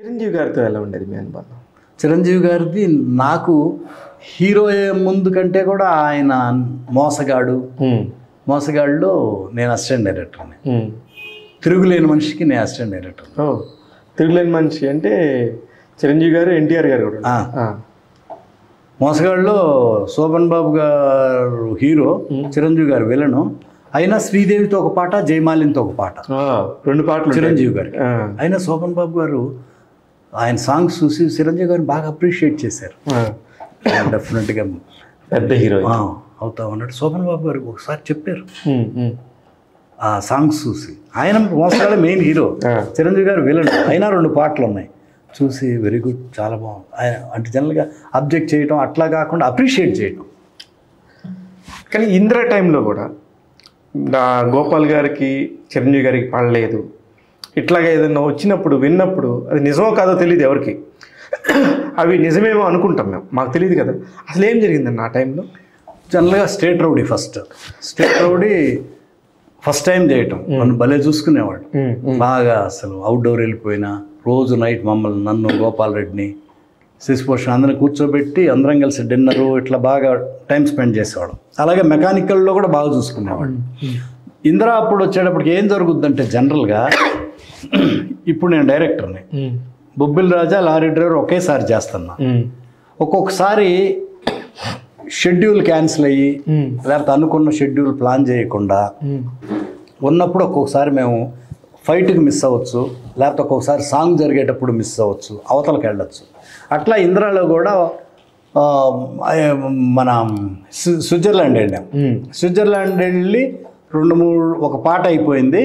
చిరంజీవి గారితో ఎలా ఉండేది మీ అనుబంధం? చిరంజీవి గారిది నాకు హీరో ముందు కంటే కూడా ఆయన మోసగాడులో నేను అసిస్టెంట్ డైరెక్టర్ని. తిరుగులేని మనిషికి నేను అసిస్టెంట్ డైరెక్టర్. తిరుగులేని మనిషి అంటే చిరంజీవి గారు, ఎన్టీఆర్ గారు కూడా. మోసగాడులో శోభన్ బాబు గారు హీరో, చిరంజీవి గారు విలను. అయినా శ్రీదేవితో ఒక పాట, జయమాలినితో ఒక పాట, 2 పాటలు చిరంజీవి గారు. అయినా శోభన్ బాబు గారు ఆయన సాంగ్స్ చూసి చిరంజీవి గారిని బాగా అప్రిషియేట్ చేశారు. డెఫినెట్గా పెద్ద హీరో అవుతావు అన్నట్టు శోభన్ బాబు గారు ఒకసారి చెప్పారు ఆ సాంగ్స్ చూసి. ఆయన మోసగాడే మెయిన్ హీరో, చిరంజీవి గారు విలన్. అయినా 2 పాటలు ఉన్నాయి చూసి వెరీ గుడ్, చాలా బాగుంది. ఆయన అంటే జనరల్గా అబ్జెక్ట్ చేయటం అట్లా కాకుండా అప్రిషియేట్ చేయటం. కానీ ఇందిరా టైంలో కూడా గోపాల్ గారికి, చిరంజీవి గారికి పడలేదు, ఇట్లాగా ఏదైనా వచ్చినప్పుడు విన్నప్పుడు అది నిజమో కాదో తెలియదు ఎవరికి. అవి నిజమేమో అనుకుంటాం మేము, మాకు తెలియదు కదా. అసలు ఏం జరిగిందండి ఆ టైంలో? జనరల్గా స్టేట్ రౌడీ ఫస్ట్ టైం చేయటం నన్ను భలే చూసుకునేవాడు బాగా. అసలు అవుట్డోర్ వెళ్ళిపోయినా రోజు నైట్ నన్ను గోపాల్ రెడ్డిని, శశిభూషణ్ అందరిని కూర్చోబెట్టి అందరం కలిసి డిన్నరు ఇట్లా బాగా టైం స్పెండ్ చేసేవాడు. అలాగే మెకానికల్లో కూడా బాగా చూసుకునేవాడు. ఇందిరా అప్పుడు వచ్చేటప్పటికి ఏం జరుగుద్దంటే జనరల్గా ఇప్పుడు నేను డైరెక్టర్ని, బొబ్బిల్ రాజా, లారీ డ్రైవర్ ఒకేసారి చేస్తున్నా. ఒక్కొక్కసారి షెడ్యూల్ క్యాన్సిల్ అయ్యి లేకపోతే అనుకున్న షెడ్యూల్ ప్లాన్ చేయకుండా ఉన్నప్పుడు ఒక్కొక్కసారి మేము ఫైట్కి మిస్ అవ్వచ్చు, లేకపోతే ఒక్కొక్కసారి సాంగ్ జరిగేటప్పుడు మిస్ అవ్వచ్చు, అవతలకి వెళ్ళచ్చు. అట్లా ఇందిరాలో కూడా మన స్విట్జర్లాండ్ వెళ్ళాం. స్విట్జర్లాండ్ వెళ్ళి 2-3 ఒక పాట అయిపోయింది.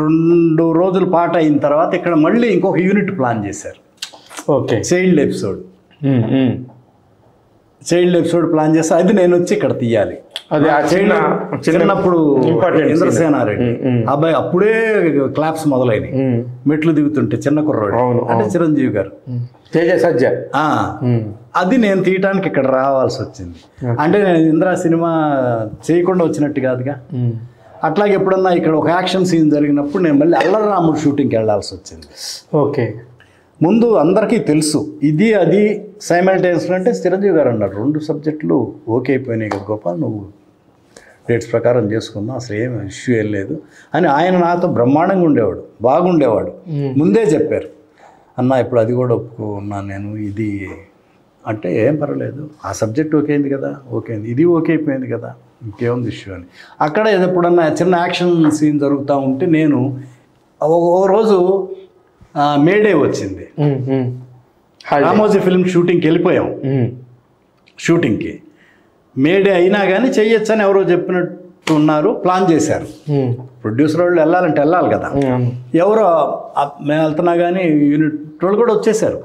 2 రోజులు పాట అయిన తర్వాత ఇక్కడ మళ్ళీ ఇంకొక యూనిట్ ప్లాన్ చేశారు. చైల్డ్ ఎపిసోడ్ ప్లాన్ చేస్తే అది నేను వచ్చి ఇక్కడ తీయాలి. అది చిన్నప్పుడు ఇంద్రసేనారెడ్డి అబ్బాయి అప్పుడే క్లాప్స్ మొదలైనవి, మెట్లు దిగుతుంటే చిన్న కుర్రాడు అంటే చిరంజీవి గారు, సజ్జ. అది నేను తీయటానికి ఇక్కడ రావాల్సి వచ్చింది. అంటే నేను ఇంద్రా సినిమా చేయకుండా వచ్చినట్టు కాదుగా. అట్లాగే ఎప్పుడన్నా ఇక్కడ ఒక యాక్షన్ సీన్ జరిగినప్పుడు నేను మళ్ళీ అల్లరి రాముడు షూటింగ్కి వెళ్ళాల్సి వచ్చింది. ముందు అందరికీ తెలుసు ఇది అది సైమల్టేనియస్ అంటే చిరంజీవి గారు అన్నారు 2 సబ్జెక్టులు ఓకే అయిపోయినాయి కదా గోపాల్, నువ్వు డేట్స్ ప్రకారం చేసుకుందాం, అసలు ఏం ఇష్యూ ఏం లేదు అని ఆయన నాతో బ్రహ్మాండంగా ఉండేవాడు, బాగుండేవాడు. ముందే చెప్పారు, అన్న ఇప్పుడు అది కూడా ఒప్పుకున్నాను నేను, ఇది అంటే ఏం పర్వాలేదు, ఆ సబ్జెక్ట్ ఓకే అయింది కదా, ఓకే అయింది, ఇది ఓకే అయిపోయింది కదా, ఇంకేముంది ఇష్యూ అని. అక్కడ ఎప్పుడన్నా చిన్న యాక్షన్ సీన్ జరుగుతూ ఉంటే నేను ఓ రోజు మేడే వచ్చింది, రామోజీ ఫిల్మ్ షూటింగ్కి వెళ్ళిపోయాం. షూటింగ్కి మేడే అయినా కానీ చెయ్యొచ్చని ఎవరో చెప్పినట్టు ఉన్నారు, ప్లాన్ చేశారు. ప్రొడ్యూసర్ వాళ్ళు వెళ్ళాలంటే వెళ్ళాలి కదా, ఎవరో మేము వెళ్తున్నా కానీ యూనిట్ వాళ్ళు కూడా వచ్చేసారు.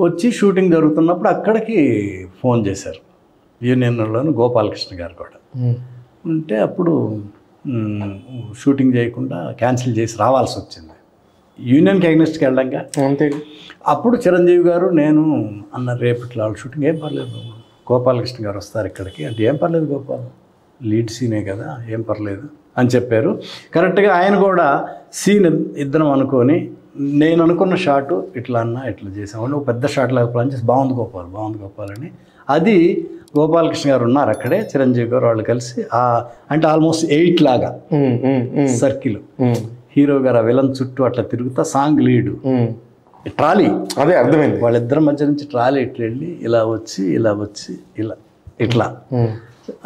వచ్చి షూటింగ్ జరుగుతున్నప్పుడు అక్కడికి ఫోన్ చేశారు యూనియన్లోని గోపాలకృష్ణ గారు కూడా ఉంటే, అప్పుడు షూటింగ్ చేయకుండా క్యాన్సిల్ చేసి రావాల్సి వచ్చింది. యూనియన్కి అగ్నెస్ట్కి వెళ్ళంగా అంతే. అప్పుడు చిరంజీవి గారు నేను అన్న రేపు ఇట్లా షూటింగ్ ఏం పర్లేదు, గోపాలకృష్ణ గారు వస్తారు ఇక్కడికి అంటే, ఏం పర్లేదు గోపాల్, లీడ్ సీనే కదా ఏం పర్లేదు అని చెప్పారు. కరెక్ట్గా ఆయన కూడా సీన్ ఇద్దరం అనుకొని నేను అనుకున్న షాటు ఇట్లా అన్న ఇట్లా చేసామని ఒక పెద్ద షాట్ లాగా ప్లాన్ చేసి బాగుంది గోపాల్ అని. అది గోపాలకృష్ణ గారు ఉన్నారు అక్కడే, చిరంజీవి గారు వాళ్ళు కలిసి అంటే ఆల్మోస్ట్ 8 లాగా సర్కిల్, హీరో గారు ఆ విలన్ చుట్టూ అట్లా తిరుగుతా సాంగ్ లీడు ట్రాలీ, అదే అర్థమైంది, వాళ్ళిద్దరి మధ్య నుంచి ట్రాలీ ఇట్లా వెళ్ళి ఇలా వచ్చి ఇట్లా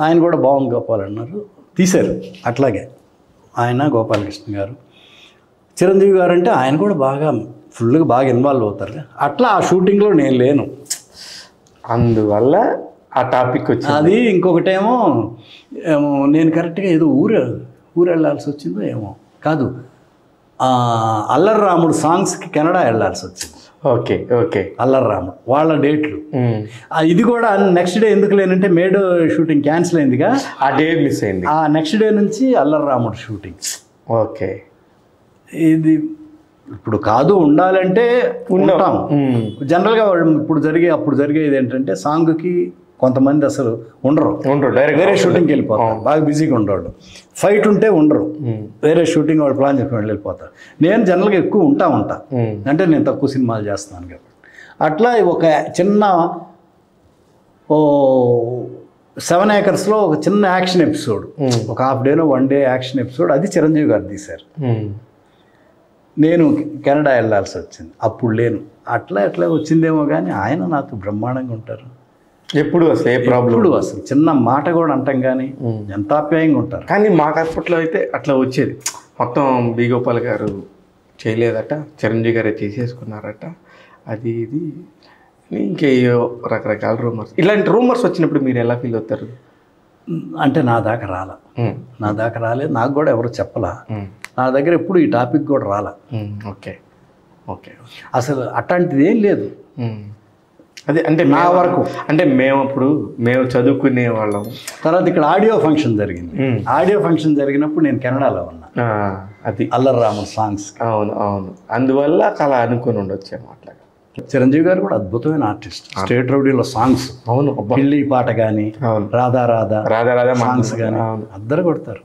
ఆయన కూడా బాగుంది గోపాల్ అన్నారు, తీశారు. అట్లాగే ఆయన గోపాలకృష్ణ గారు, చిరంజీవి గారు అంటే ఆయన కూడా ఫుల్గా బాగా ఇన్వాల్వ్ అవుతారు. అట్లా ఆ షూటింగ్లో నేను లేను, అందువల్ల ఆ టాపిక్ వచ్చింది. అది ఇంకొకటేమో నేను కరెక్ట్గా ఏదో ఊరు వెళ్ళాల్సి వచ్చిందో ఏమో కాదు, అల్లరి రాముడు సాంగ్స్కి కెనడా వెళ్ళాల్సి వచ్చింది. ఓకే అల్లరి రాముడు వాళ్ళ డేట్లు. ఇది కూడా నెక్స్ట్ డే ఎందుకు లేనంటే మేడో షూటింగ్ క్యాన్సిల్ అయిందిగా, ఆ డే మిస్ అయింది. ఆ నెక్స్ట్ డే నుంచి అల్లరి రాముడు షూటింగ్. ఓకే, ఇది ఇప్పుడు కాదు, ఉండాలంటే ఉంటాం. జనరల్గా అప్పుడు జరిగేది ఏంటంటే సాంగ్కి కొంతమంది అసలు ఉండరు, డైరెక్ట్ వేరే షూటింగ్కి వెళ్ళిపోతారు, బాగా బిజీగా ఉండేవాళ్ళు. ఫైట్ ఉంటే ఉండరు, వేరే షూటింగ్ వాళ్ళు ప్లాన్ చేసుకుని వెళ్ళిపోతారు. నేను జనరల్గా ఎక్కువ ఉంటా అంటే నేను తక్కువ సినిమాలు చేస్తున్నాను కాబట్టి. అట్లా ఒక చిన్న 7 acres ఒక చిన్న యాక్షన్ ఎపిసోడ్, ఒక హాఫ్ డేనో 1 day యాక్షన్ ఎపిసోడ్, అది చిరంజీవి గారు తీశారు. నేను కెనడా వెళ్ళాల్సి వచ్చింది, అప్పుడు లేను. అట్లా వచ్చిందేమో కానీ ఆయన నాతో బ్రహ్మాండంగా ఉంటారు. ఎప్పుడు అసలు ఏ ప్రాబ్లం, ఎప్పుడు అసలు చిన్న మాట కూడా అంటాం కానీ ఎంత ఆప్యాయంగా ఉంటారు. కానీ మాకు అప్పట్లో అయితే అట్లా వచ్చేది, మొత్తం బి గోపాల్ గారు చేయలేదట, చిరంజీవి గారే చేసేసుకున్నారట, అది ఇది ఇంకే రకరకాల రూమర్స్. ఇలాంటి రూమర్స్ వచ్చినప్పుడు మీరు ఎలా ఫీల్ అవుతారు? అంటే నా దాకా రాలేదు, నాకు కూడా ఎవరు చెప్పలా, నా దగ్గర ఎప్పుడు ఈ టాపిక్ కూడా రాలా. ఓకే ఓకే, అసలు అట్లాంటిది ఏం లేదు. అదే అంటే నా వరకు, అంటే మేము చదువుకునే వాళ్ళం. తర్వాత ఇక్కడ ఆడియో ఫంక్షన్ జరిగింది, ఆడియో ఫంక్షన్ జరిగినప్పుడు నేను కెనడాలో ఉన్నా, అది అల్లరి రాముడు సాంగ్స్. అవును, అందువల్ల అలా అనుకుని ఉండొచ్చేమో. అట్లా చిరంజీవి గారు కూడా అద్భుతమైన ఆర్టిస్ట్. స్టేట్ రౌడీలో సాంగ్స్, అవును, పిల్లి పాట కానీ, రాధా సాంగ్స్ కానీ అద్దరు కొడతారు.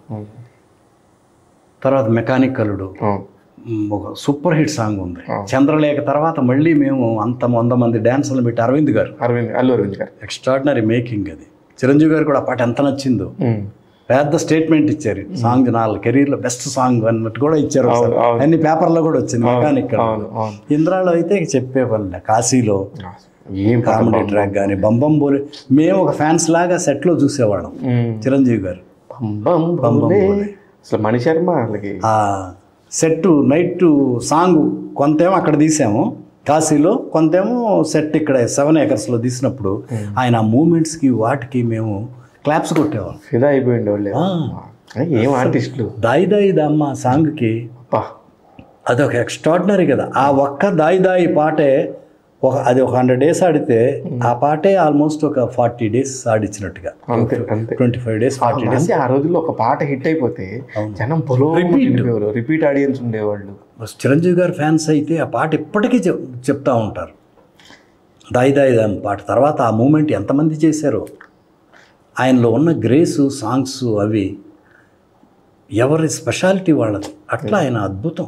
తర్వాత మెకానిక్ అల్లుడు ఒక సూపర్ హిట్ సాంగ్ ఉంది. చంద్రలేఖ తర్వాత మళ్ళీ మేము 100 మంది డాన్సర్లు పెట్టి అల్లు అరవింద్ గారు ఎక్స్ట్రాడినరీ మేకింగ్. అది చిరంజీవి గారు కూడా ఆ పాట ఎంత నచ్చిందో, పెద్ద స్టేట్మెంట్ ఇచ్చారు. సాంగ్ నా కెరీర్లో బెస్ట్ సాంగ్ అన్నట్టు కూడా ఇచ్చారు. అన్ని పేపర్లో కూడా వచ్చింది. మెకానిక్ ఇంద్రాలో అయితే చెప్పే పని, కాశీలో కామెడీ ట్రాక్ కానీ, బంబం బోలే, మేము ఒక ఫ్యాన్స్ లాగా సెట్లో చూసేవాళ్ళం. చిరంజీవి గారు అసలు మణిశర్మ సెట్ నైట్ సాంగ్ కొంతేమో అక్కడ తీసాము కాశీలో, కొంతేమో సెట్ ఇక్కడ 7 acresలో తీసినప్పుడు ఆయన ఆ మూమెంట్స్కి వాటికి మేము క్లాప్స్ కొట్టేవాళ్ళం. ఫిదా అయిపోయింది వాళ్ళు. ఏం ఆర్టిస్టులు. దాయి దాయి దమ్మ సాంగ్కి అదొక ఎక్స్ట్రాడినరీ కదా. ఆ ఒక్క దాయి దాయి పాటే అది ఒక 100 days ఆడితే ఆ పాటే ఆల్మోస్ట్ ఒక 40 days ఆడిచ్చినట్టుగా, 25 days 40 days. ఆ రోజుల్లో ఒక పాట హిట్ అయిపోతే జనం రిపీట్ ఆడియన్స్ ఉండేవాళ్ళు. చిరంజీవి గారి ఫ్యాన్స్ అయితే ఆ పాట ఇప్పటికీ చెప్తా ఉంటారు. దాయి దాయి దమ్ పాట తర్వాత ఆ మూమెంట్ ఎంతమంది చేశారో, ఆయనలో ఉన్న గ్రేసు సాంగ్స్ అవి ఎవరి స్పెషాలిటీ వాళ్ళది. అట్లా ఆయన అద్భుతం.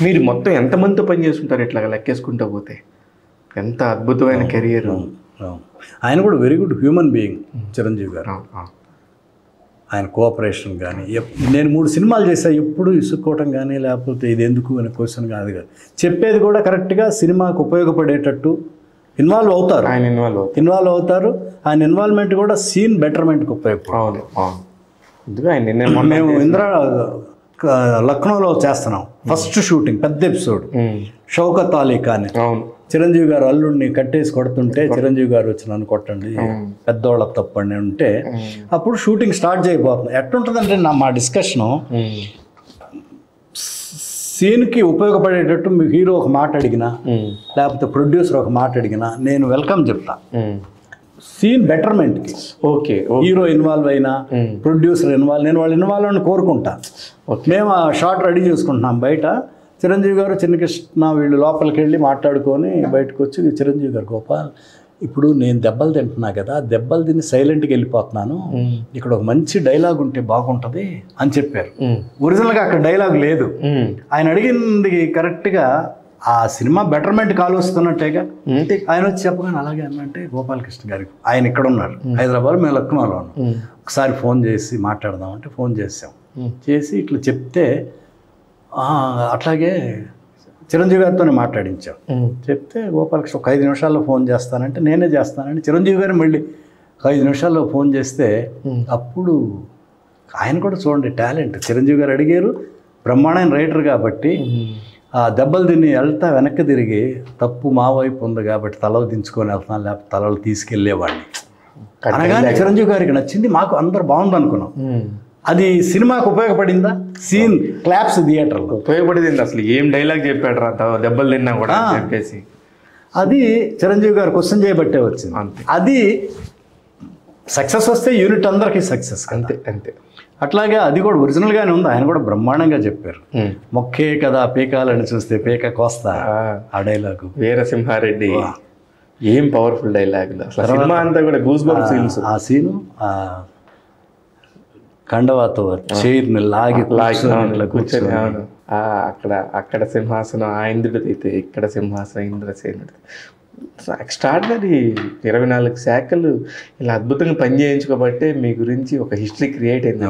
మీరు మొత్తం ఎంతమందితో పనిచేస్తుంటారు ఇట్లా లెక్కేసుకుంటూ పోతే? ఎంత అద్భుతమైన కెరియర్. ఆయన కూడా very good human being Chiranjeevi గారు. ఆయన కోఆపరేషన్ కానీ, నేను 3 సినిమాలు చేశా, ఎప్పుడు ఇసుక్కోవటం కానీ లేకపోతే ఇది ఎందుకు అనే క్వశ్చన్ కాదు కదా. చెప్పేది కూడా కరెక్ట్గా సినిమాకు ఉపయోగపడేటట్టు ఇన్వాల్వ్ అవుతారు. ఆయన ఇన్వాల్వ్ అవుతారు. ఆయన ఇన్వాల్వ్మెంట్ కూడా సీన్ బెటర్మెంట్కి ఉపయోగపడుతుంది. మేము లక్నోలో చేస్తున్నాం ఫస్ట్ షూటింగ్, పెద్ద ఎపిసోడ్. షౌకత్ అలీ ఖాన్ చిరంజీవి గారు అల్లుడిని కట్టేసి కొడుతుంటే చిరంజీవి గారు వచ్చి నన్ను కొట్టండి, పెద్దోళ్ళ తప్పండి అంటే, అప్పుడు షూటింగ్ స్టార్ట్ చేయబోతుంది. ఎట్లుంటుందంటే మా డిస్కషను, సీన్కి ఉపయోగపడేటట్టు మీ హీరో ఒక మాట అడిగినా లేకపోతే ప్రొడ్యూసర్ ఒక మాట అడిగినా నేను వెల్కమ్ చెప్తా. సీన్ బెటర్మెంట్కి ఓకే, హీరో ఇన్వాల్వ్ అయినా ప్రొడ్యూసర్ నేను వాళ్ళ ఇన్వాల్వ్ అని కోరుకుంటా. మేము ఆ షార్ట్ రెడీ చేసుకుంటున్నాం బయట. చిరంజీవి గారు చిన్నకృష్ణ వీళ్ళు లోపలికి వెళ్ళి మాట్లాడుకొని బయటకు వచ్చి, చిరంజీవి గారు గోపాల్ ఇప్పుడు నేను దెబ్బలు తింటున్నా కదా, దెబ్బలు తిని సైలెంట్గా వెళ్ళిపోతున్నాను, ఇక్కడ ఒక మంచి డైలాగ్ ఉంటే బాగుంటుంది అని చెప్పారు. ఒరిజినల్గా అక్కడ డైలాగ్ లేదు. ఆయన అడిగింది కరెక్ట్గా ఆ సినిమా బెటర్మెంట్కి ఆలోచిస్తున్నట్టేగా. ఆయన వచ్చి చెప్పగానే అలాగే అంటే గోపాలకృష్ణ గారికి, ఆయన ఇక్కడ ఉన్నారు హైదరాబాద్, మేము లక్నోలో ఉన్నాం, ఒకసారి ఫోన్ చేసి మాట్లాడదామంటే ఫోన్ చేసాం. చేసి ఇట్లా చెప్తే అట్లాగే చిరంజీవి గారితోనే మాట్లాడించాం. చెప్తే గోపాలకృష్ణ ఒక 5 నిమిషాల్లో ఫోన్ చేస్తానంటే నేనే చేస్తానని చిరంజీవి గారు మళ్ళీ 5 నిమిషాల్లో ఫోన్ చేస్తే, అప్పుడు ఆయన కూడా చూడండి టాలెంట్. చిరంజీవి గారు అడిగారు, బ్రహ్మాండమైన రైటర్ కాబట్టి ఆ దెబ్బలు తిని వెళ్తా వెనక్కి తిరిగి తప్పు మా వైపు ఉంది కాబట్టి తలలు దించుకొని వెళ్తున్నాను, లేకపోతే తలలు తీసుకెళ్లేవాడిని అనగానే చిరంజీవి గారికి నచ్చింది, మాకు అందరు బాగుంది అనుకున్నాం. అది సినిమాకు ఉపయోగపడిందా? సీన్ క్లాప్స్ థియేటర్లో ఉపయోగపడింది. అసలు ఏం డైలాగ్ చెప్పాడు రా దెబ్బలు తిన్నా కూడా చెప్పేసి, అది చిరంజీవి గారు క్వశ్చన్ చేయబట్టే వచ్చింది. అది సక్సెస్ వస్తే యూనిట్ అందరికీ సక్సెస్. అంతే అంతే. అట్లాగే అది కూడా ఒరిజినల్గానే ఉంది. ఆయన కూడా బ్రహ్మాండంగా చెప్పారు. మొక్కే కదా పీకాలని చూస్తే పీక కోస్తా, ఆ డైలాగు వీరసింహారెడ్డి ఏం పవర్ఫుల్ డైలాగ్ అసలు సినిమా అంతా కూడా గూస్ బంప్స్ సీన్స్. ఆ సీను కండవాతో చైర్ని లాగి కూర్చొని అవును అక్కడ సింహాసనం ఆ ఇంద్రుడిది అయితే ఇక్కడ సింహాసనం ఇంద్రసేనుడిది. ఎక్స్ట్రాడినరీ 24 శాఖలు ఇలా అద్భుతంగా పని చేయించుకోబట్టే మీ గురించి ఒక హిస్టరీ క్రియేట్ అయింది.